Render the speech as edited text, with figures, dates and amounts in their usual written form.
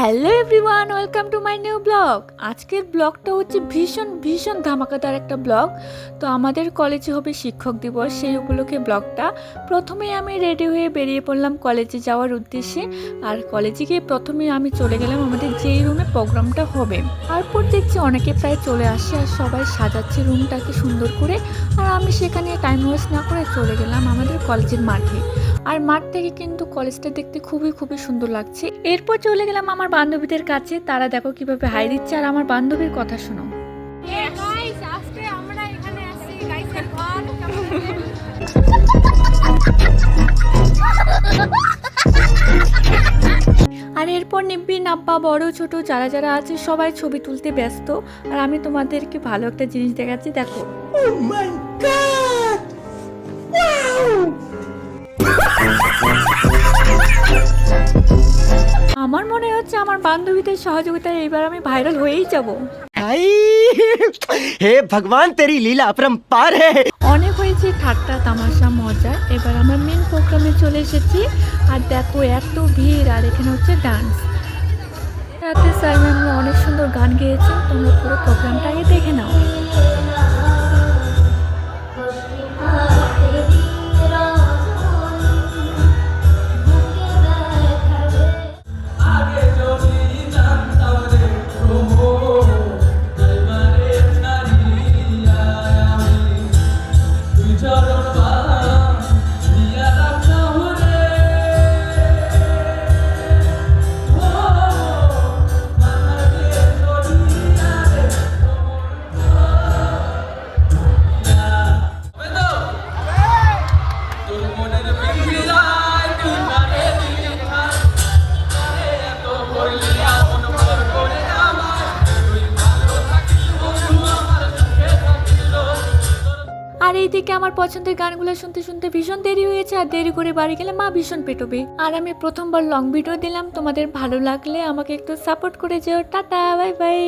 Hello everyone, welcome to my new blog. আজকের ব্লগটা হচ্ছে ভীষণ ভীষণ ধামাকাদার একটা ব্লগ। তো আমাদের কলেজে হবে শিক্ষক দিবস, সেই উপলক্ষে ব্লগটা। প্রথমেই আমি রেডি হয়ে বেরিয়ে পড়লাম কলেজে যাওয়ার উদ্দেশ্যে। আর কলেজে গিয়ে প্রথমেই আমি চলে গেলাম আমাদের যেই রুমে প্রোগ্রামটা হবে। তারপর দেখছি অনেকে প্রায় চলে আসে আর সবাই সাজাচ্ছে রুমটাকে সুন্দর করে। আর আমি সেখানে টাইম ওয়েস্ট না করে চলে গেলাম আমাদের কলেজের মাঠে। আর মাঠ থেকে কিন্তু কলেজটা দেখতে খুবই খুবই সুন্দর লাগছে। এরপর চলে গেলাম আমার বান্ধবীদের কাছে, তারা দেখো কিভাবে হাই দিচ্ছে। আর আমার বান্ধবীর কথা শোনো। আর এরপর নিব্বিন আব্বা বড় ছোট যারা যারা আছে সবাই ছবি তুলতে ব্যস্ত। আর আমি তোমাদেরকে ভালো একটা জিনিস দেখাচ্ছি, দেখো। আমার মনে হচ্ছে আমার বান্ধবীদের সহযোগিতায় এবার আমি ভাইরাল হয়েই যাব। হে ভগবান, তেরি লীলা अपरंपार है। অনেক হয়েছে ঠাট্টা তামাশা মজা, এবার আমরা মেন প্রোগ্রামে চলে এসেছি। আর দেখো এত ভিড়, আর এখানে হচ্ছে ডান্স। রাতে স্যার ম্যামরা অনেক সুন্দর গান গেয়েছেন, তোমরা পুরো প্রোগ্রামটা আগে দেখে নাও। আর এইদিকে আমার পছন্দের গানগুলো শুনতে শুনতে ভীষণ দেরি হয়েছে। আর দেরি করে বাড়ি গেলে মা ভীষণ পেটবে। আর আমি প্রথমবার লং ভিডিও দিলাম, তোমাদের ভালো লাগলে আমাকে একটু সাপোর্ট করে যেও। Tata, bye bye.